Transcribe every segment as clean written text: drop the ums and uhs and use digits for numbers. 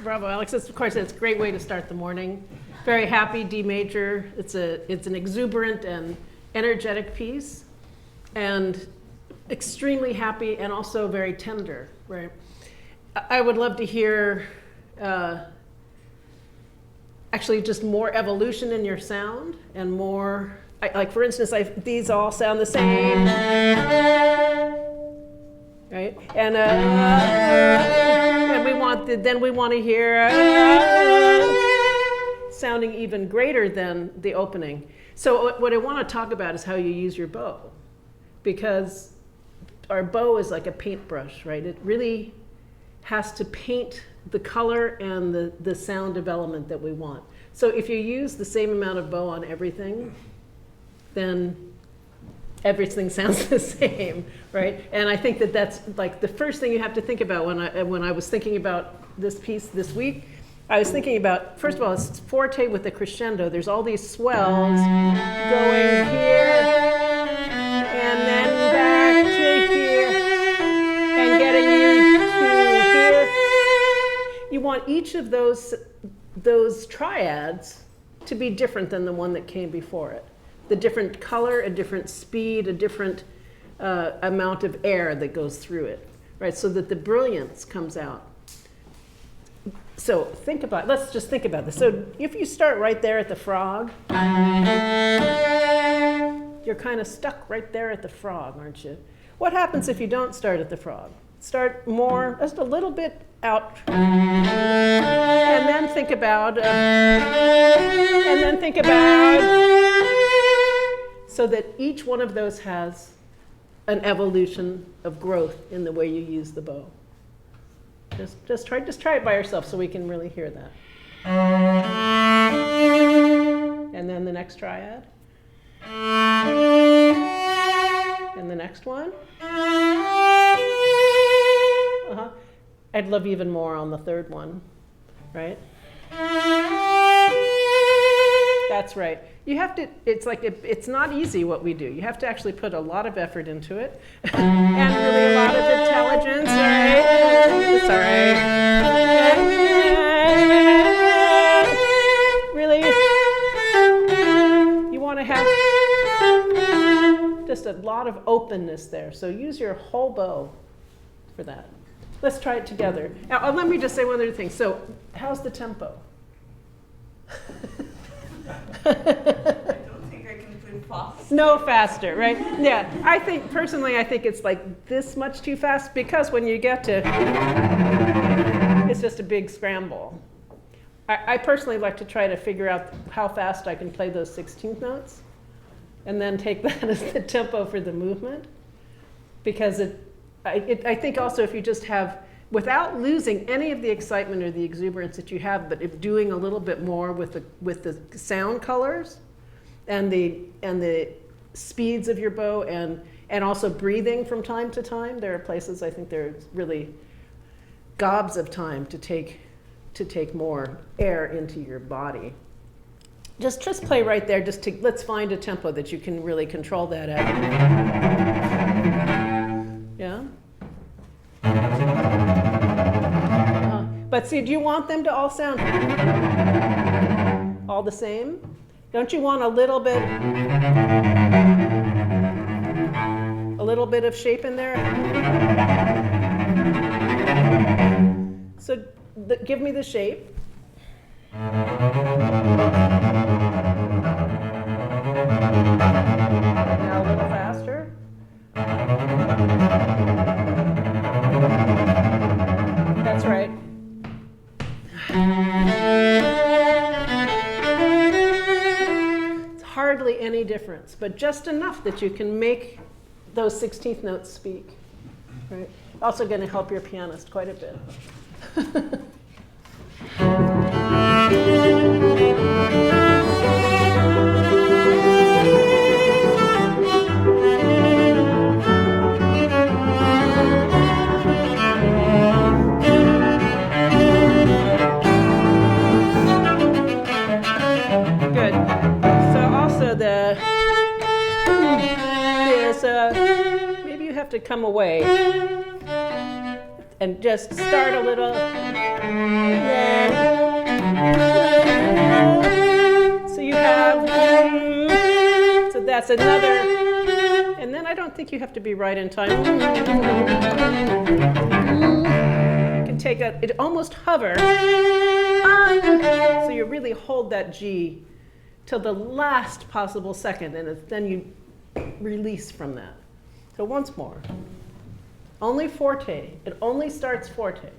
Bravo, Alex. Of course, it's a great way to start the morning. Very happy, D major. It's an exuberant and energetic piece, and extremely happy and also very tender, right? I would love to hear actually just more evolution in your sound and more, like for instance, these all sound the same, right? And then we want to hear sounding even greater than the opening. So what I want to talk about is how you use your bow, because our bow is like a paintbrush, right? It really has to paint the color and the sound development that we want. So if you use the same amount of bow on everything, then everything sounds the same, right? And I think that that's like the first thing you have to think about when I was thinking about this piece this week. I was thinking about, first of all, it's forte with the crescendo. There's all these swells going here, and then back to here, and getting you to here. You want each of those triads to be different than the one that came before it. The different color, a different speed, a different amount of air that goes through it, right? So that the brilliance comes out. So let's just think about this. So if you start right there at the frog, you're kind of stuck right there at the frog, aren't you? What happens if you don't start at the frog? Start more, just a little bit out, and then think about, so that each one of those has an evolution of growth in the way you use the bow. Just try it by yourself so we can really hear that. And then the next triad. And the next one. I'd love even more on the third one, right? That's right. You have to, it's not easy what we do. You have to actually put a lot of effort into it and really a lot of intelligence, right? Sorry. Really, you want to have just a lot of openness there. So use your whole bow for that. Let's try it together. Now, let me just say one other thing. So, how's the tempo? I don't think I can do fast. No faster, right? Yeah, I think it's like this much too fast, because when you get to, it's just a big scramble. I personally like to try to figure out how fast I can play those 16th notes, and then take that as the tempo for the movement, because I think also if you just have, without losing any of the excitement or the exuberance that you have, but if doing a little bit more with the sound colors and the speeds of your bow, and also breathing from time to time. There are places I think there's really gobs of time to take more air into your body. Just play right there. Let's find a tempo that you can really control that at. Yeah. But see, do you want them to all sound all the same? Don't you want a little bit of shape in there? So give me the shape. Now a little faster. That's right. It's hardly any difference, but just enough that you can make those 16th notes speak. Right? Also going to help your pianist quite a bit. Good. So also maybe you have to come away and just start a little. So you have, so that's another, and then I don't think you have to be right in time. You can take it almost hover. So you really hold that G till the last possible second, and then you release from that. So once more. Only forte. It only starts forte.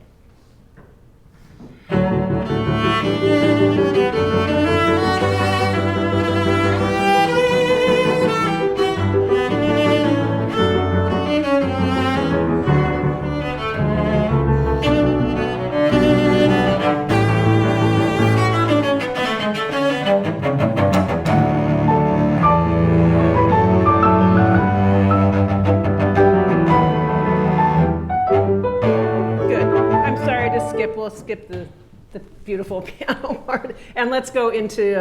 We'll skip the beautiful piano part, and let's go into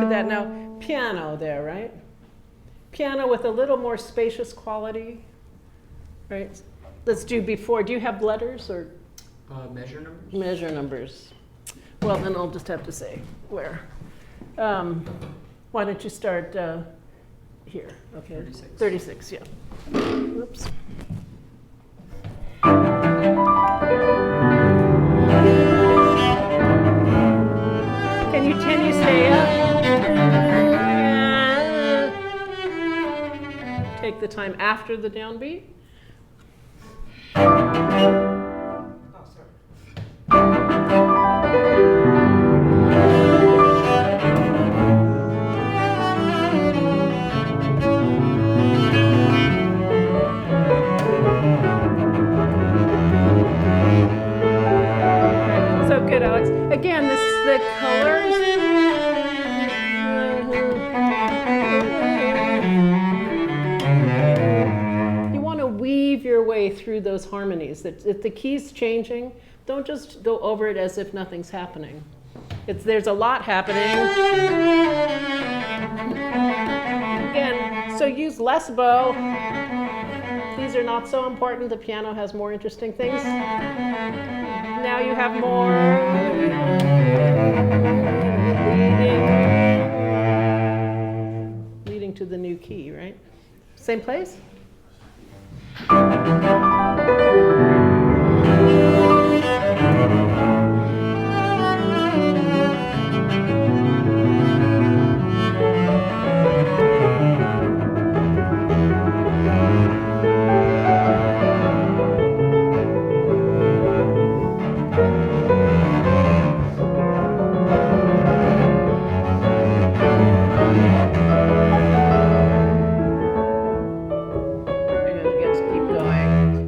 that now. Piano there, right? Piano with a little more spacious quality, right? Let's do before. Do you have letters or measure numbers? Measure numbers. Well, then I'll just have to say where. Why don't you start here? Okay. 36. 36. Yeah. Oops. Can you stay up? Take the time after the downbeat. Oh, sorry. Good, Alex. Again, this is the colors. You want to weave your way through those harmonies. If the key's changing, don't just go over it as if nothing's happening. There's a lot happening. Again, so use less bow. These are not so important. The piano has more interesting things. Now you have more leading to the new key, right? Same place?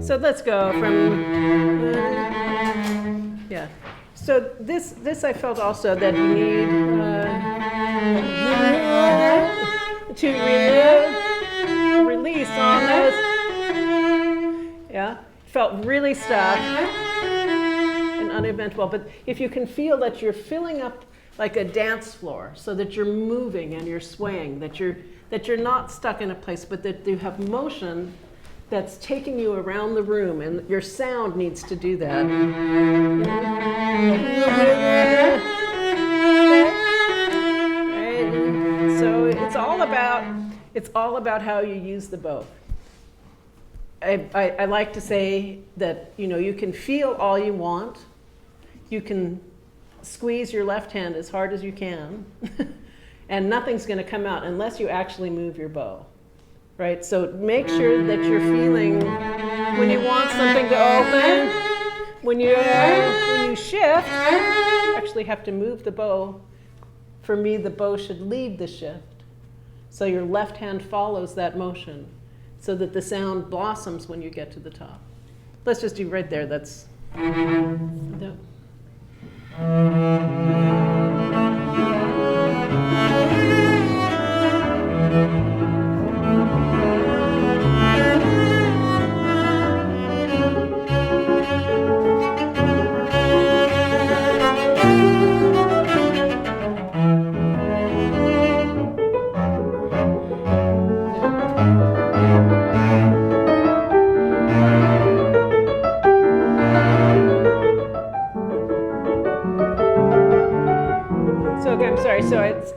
So let's go from, yeah. So this I felt also that you need to release on those. Yeah, felt really stuck and uneventful. But if you can feel that you're filling up like a dance floor, so that you're moving and you're swaying, that you're not stuck in a place, but that you have motion that's taking you around the room, and your sound needs to do that. Right? So it's all about how you use the bow. I like to say that you can feel all you want. You can squeeze your left hand as hard as you can, and nothing's going to come out unless you actually move your bow. Right, so make sure that you're feeling when you want something to open, when you shift, you actually have to move the bow. For me, the bow should lead the shift. So your left hand follows that motion so that the sound blossoms when you get to the top. Let's just do right there, that's, no.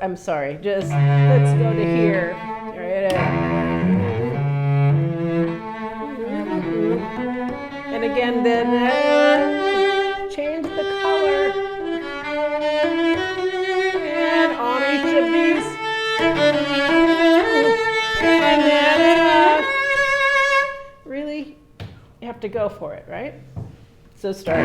I'm sorry, just let's go to here. Right. And again, then change the color. And on each of these. And then really, you have to go for it, right? So start.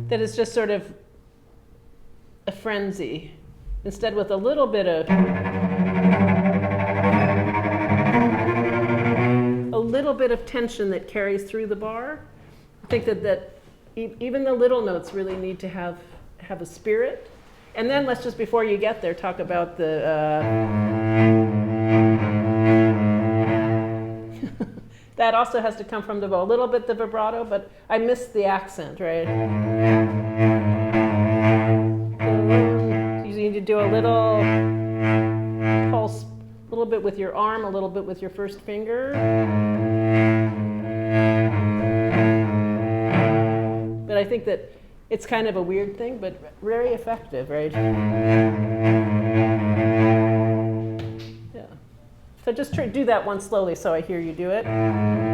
That it's just sort of a frenzy, instead with a little bit of tension that carries through the bar. I think that even the little notes really need to have a spirit. And then let's just, before you get there, talk about that also has to come from the bow. A little bit the vibrato, but I missed the accent, right? You need to do a little pulse, a little bit with your arm, a little bit with your first finger. But I think that it's kind of a weird thing, but very effective, right? So just do that one slowly so I hear you do it. Yeah,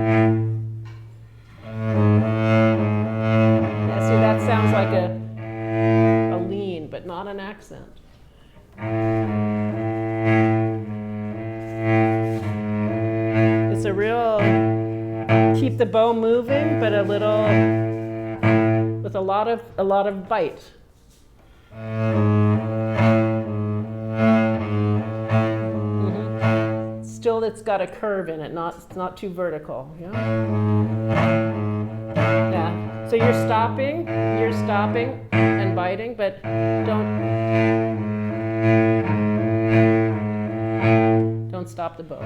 see, that sounds like a lean, but not an accent. It's a real keep the bow moving, but a little with a lot of bite. Still, it's got a curve in it, it's not too vertical. Yeah. Yeah. So you're stopping and biting, but don't stop the bow.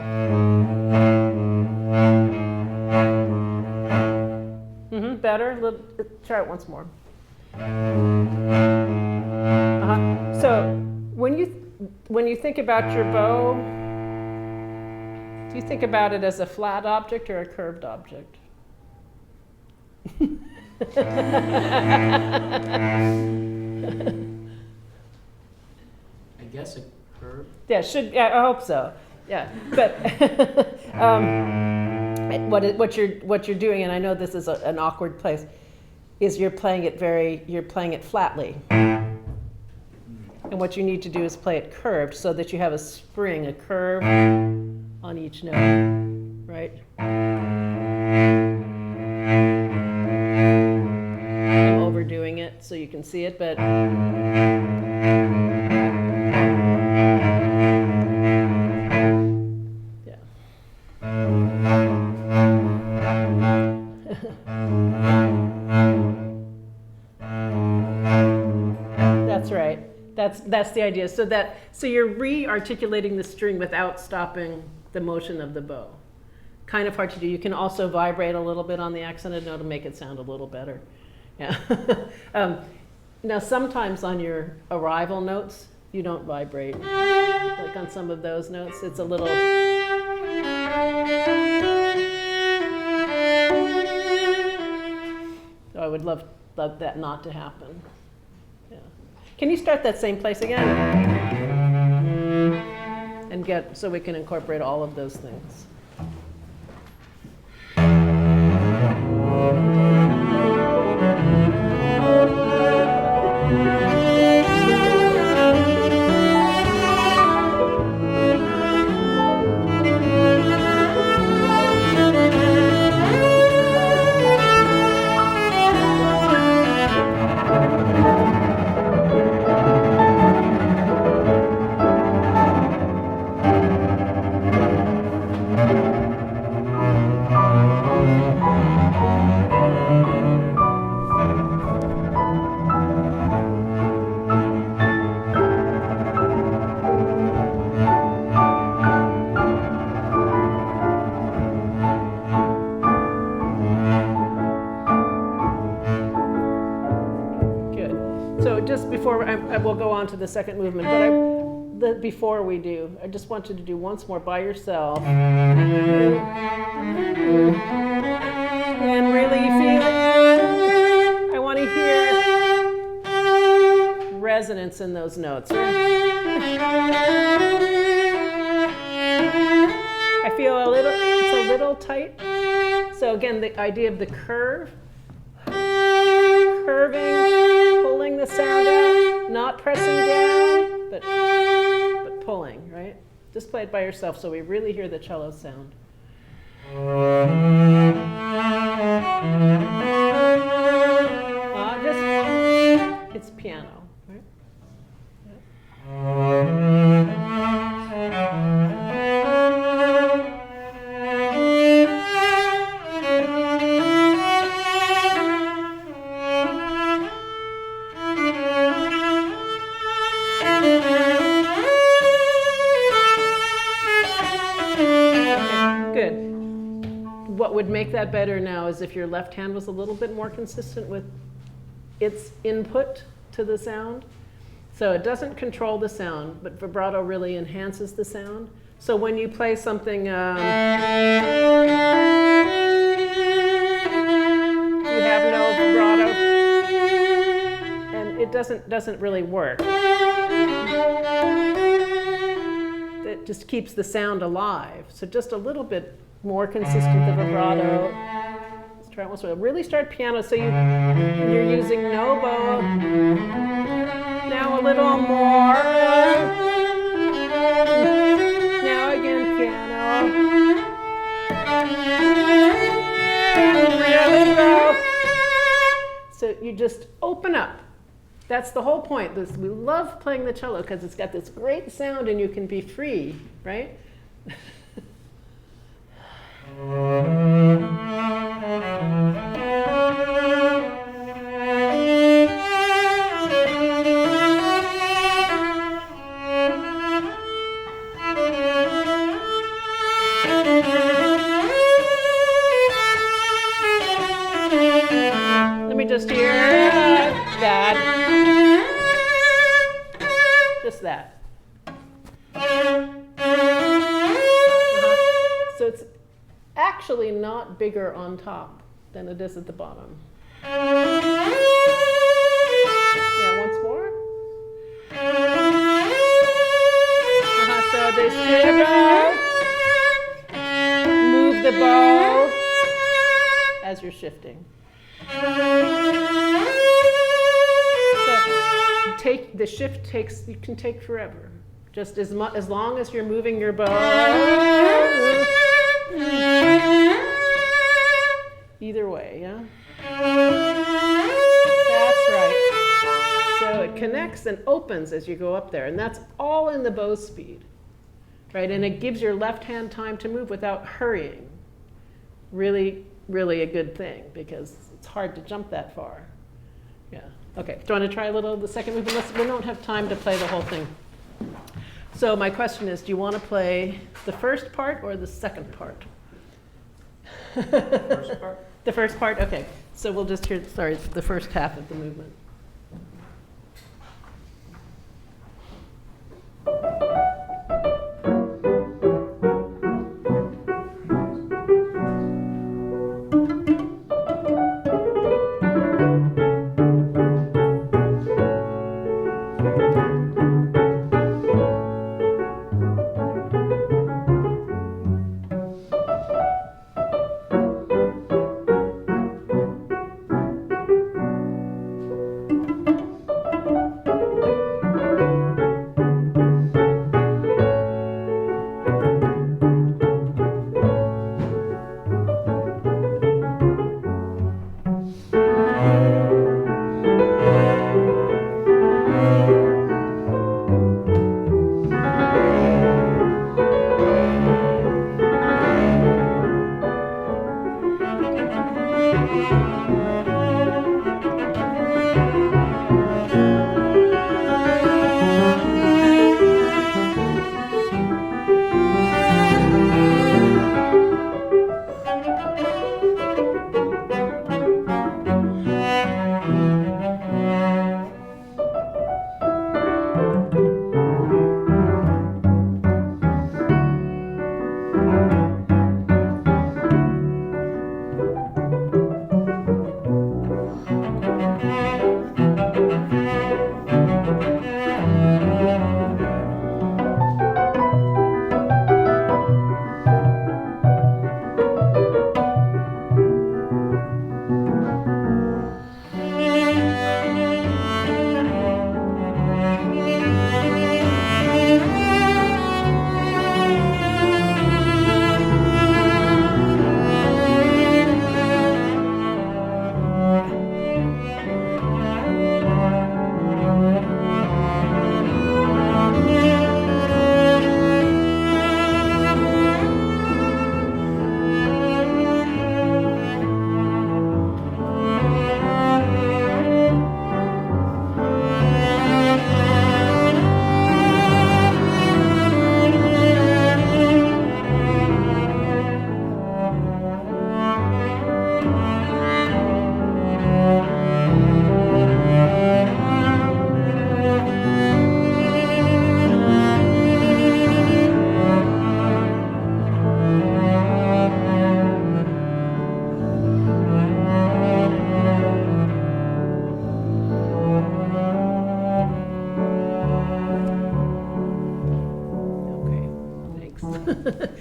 Better. Try it once more. So when you think about your bow, do you think about it as a flat object or a curved object? I guess a curve. Yeah, I hope so. Yeah, but what you're doing, and I know this is an awkward place, is you're playing it flatly. And what you need to do is play it curved so that you have a spring, a curve on each note, right? I'm overdoing it so you can see it, but yeah. That's right. That's the idea. So you're re-articulating the string without stopping the motion of the bow. Kind of hard to do. You can also vibrate a little bit on the accented note to make it sound a little better. Yeah. Now sometimes on your arrival notes, you don't vibrate. Like on some of those notes, it's a little. So I would love that not to happen. Yeah. Can you start that same place again? And so we can incorporate all of those things. on to the second movement, but before we do, I just want you to do once more by yourself. And really feel it. I want to hear resonance in those notes. I feel it's a little tight. So again, the idea of the curve, curving, pulling the sound out, not pressing down, but pulling, right? Just play it by yourself so we really hear the cello sound. It's piano, right? Good. What would make that better now is if your left hand was a little bit more consistent with its input to the sound. So it doesn't control the sound, but vibrato really enhances the sound. So when you play something, you have no vibrato, and it doesn't really work. It just keeps the sound alive. So just a little bit more consistent the vibrato. Let's try it once more. Really start piano so you're using no bow. Now a little more. Now again piano. Really low. So you just open up. That's the whole point. We love playing the cello because it's got this great sound and you can be free, right? Let me just hear that. Just that. So it's actually not bigger on top than it is at the bottom. Yeah, once more. So they shiver. Move the bow as you're shifting. So take the shift you can take forever. Just as long as you're moving your bow. Either way, yeah? That's right. So it connects and opens as you go up there, and that's all in the bow speed, right? And it gives your left hand time to move without hurrying. Really, really a good thing, because it's hard to jump that far. Yeah, okay. Do you want to try a little of the second movement? We don't have time to play the whole thing. So my question is, do you want to play the first part or the second part? First part? The first part? Okay. So we'll just hear, the first half of the movement.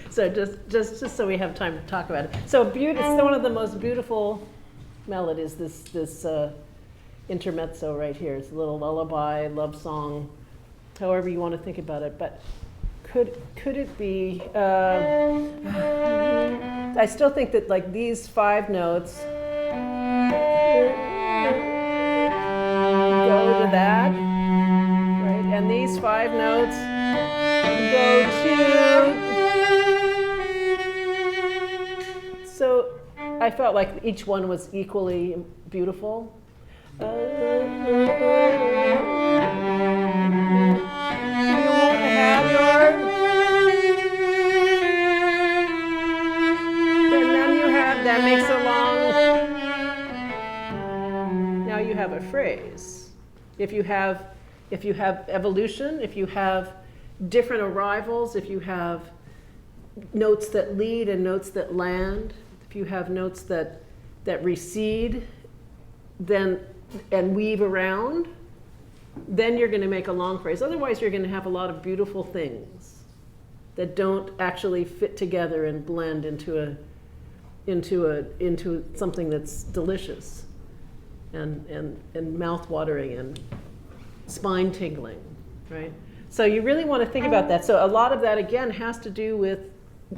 So just so we have time to talk about it. So it's one of the most beautiful melodies, this intermezzo right here. It's a little lullaby, love song, however you want to think about it. But could it be, I still think that like these 5 notes go to that, right? And these 5 notes go to, so I felt like each one was equally beautiful. You want to have your, and then you have, that makes a long, now you have a phrase. If you have evolution, if you have different arrivals, if you have notes that lead and notes that land, if you have notes that recede, then and weave around, then you're going to make a long phrase. Otherwise, you're going to have a lot of beautiful things that don't actually fit together and blend into something that's delicious and mouth-watering and spine-tingling, right? So you really want to think about that. So a lot of that, again, has to do with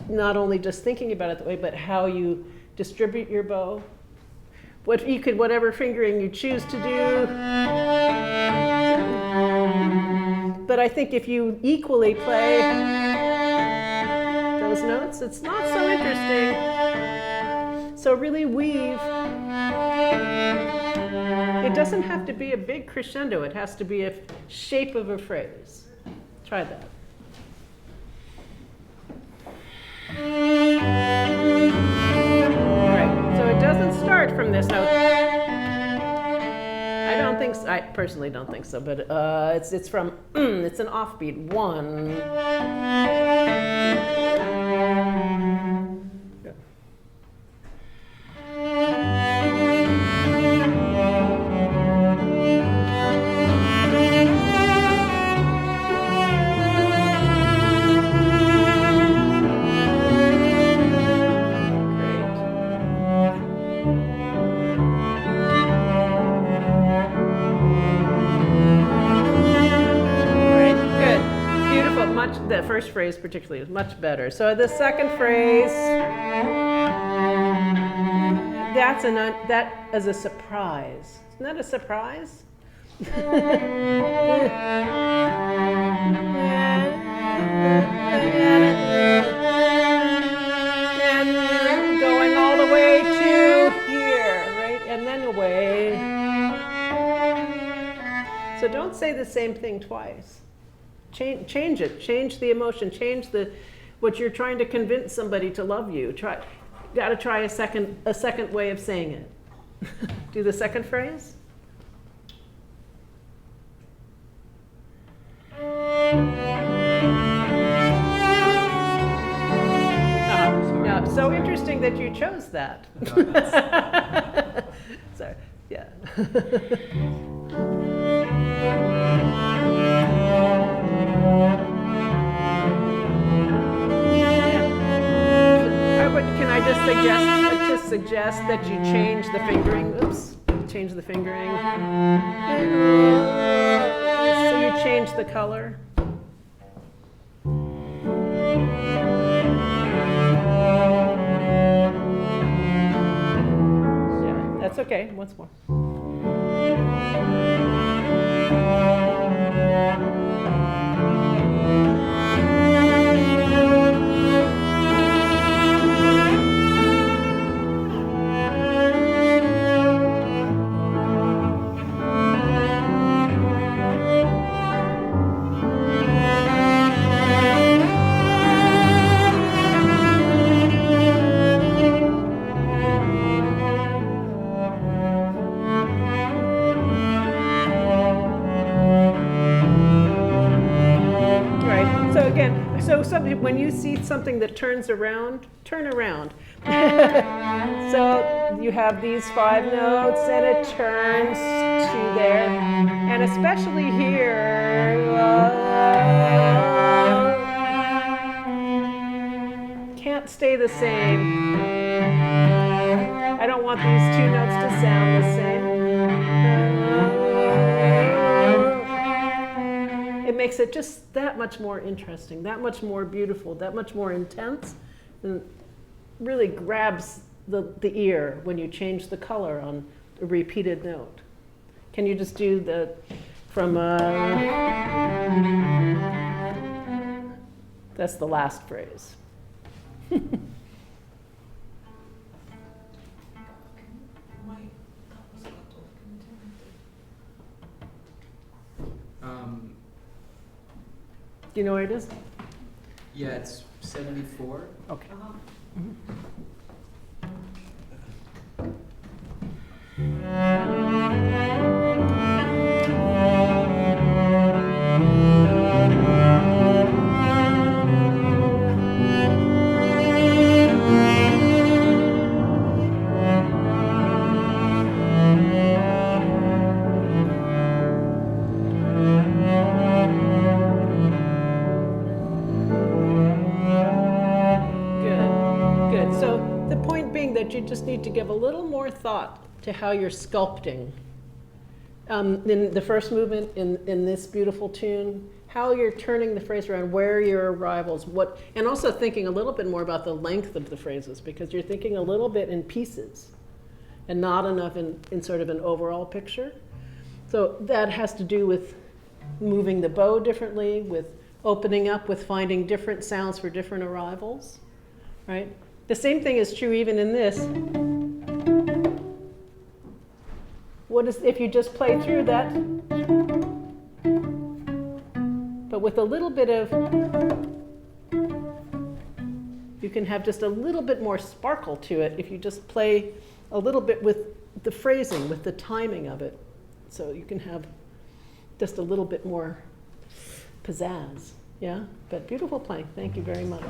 not only just thinking about it that way, but how you distribute your bow. Whatever fingering you choose to do. But I think if you equally play those notes, it's not so interesting. So really weave. It doesn't have to be a big crescendo. It has to be a shape of a phrase. Try that. It doesn't start from this note. I personally don't think so, but it's from, it's an offbeat. 1. The first phrase particularly is much better. So the second phrase, that as a surprise. Isn't that a surprise? And going all the way to here, right? And then away. So don't say the same thing twice. Change it. Change the emotion. Change what you're trying to convince somebody to love you. Got to try a second way of saying it. Do the second phrase. Now, so interesting that you chose that. So, yeah. Can I just suggest that you change the fingering? Oops, change the fingering. So you change the color. Yeah, that's okay. Once more. When you see something that turns around, turn around. So you have these 5 notes and it turns to there. And especially here, the same. I don't want these two notes to sound the same. It makes it just that much more interesting, that much more beautiful, that much more intense, and really grabs the ear when you change the color on a repeated note. Can you just do the from that's the last phrase. Do you know where it is? Yeah, it's 74. Okay. You just need to give a little more thought to how you're sculpting. In the first movement in this beautiful tune, how you're turning the phrase around, where your arrivals, what, and also thinking a little bit more about the length of the phrases, because you're thinking a little bit in pieces and not enough in sort of an overall picture. So that has to do with moving the bow differently, with opening up, with finding different sounds for different arrivals, right? The same thing is true even in this. What is, if you just play through that, but with a little bit of, you can have just a little bit more sparkle to it if you just play a little bit with the phrasing, with the timing of it. So you can have just a little bit more pizzazz, yeah? But beautiful playing, thank you very much.